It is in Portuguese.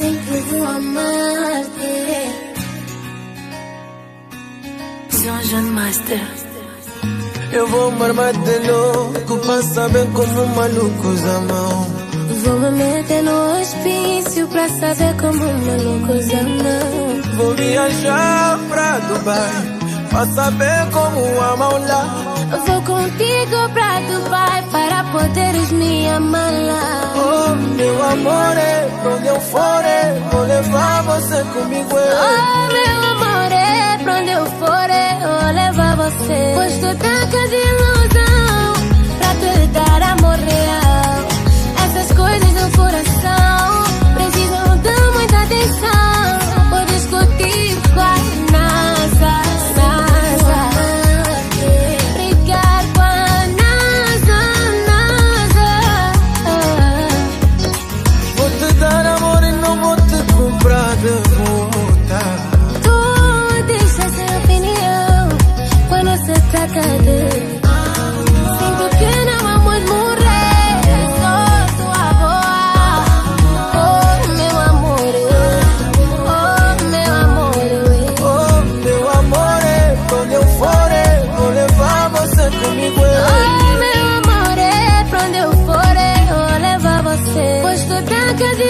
sempre vou amar-te. John Master. Eu vou me armar de louco pra saber como malucos amam. Vou me meter no hospício pra saber como malucos amam. Vou viajar pra Dubai pra saber como amam lá. Vou contigo pra Dubai para poderes me amar lá. Oh, meu amor, pra onde eu for, vou levar você comigo. Oh, meu amor, pra onde eu for, vou levar você. Pois tu tacas de ilusão pra te dar amor real. Essas coisas no coração precisam de muita atenção. Vou discutir com a NASA. Brigar com a NASA. Vou te dar amor e não vou te comprar de volta. Tu deixa sem opinião quando se trata de... Sinto que não vamos morrer, sou tua boa. Oh, meu amor, oh, meu amor. Oh, meu amor, pra onde eu for, vou levar você comigo. Oh, meu amor, pra onde eu for, vou levar você. Pois tu tacas de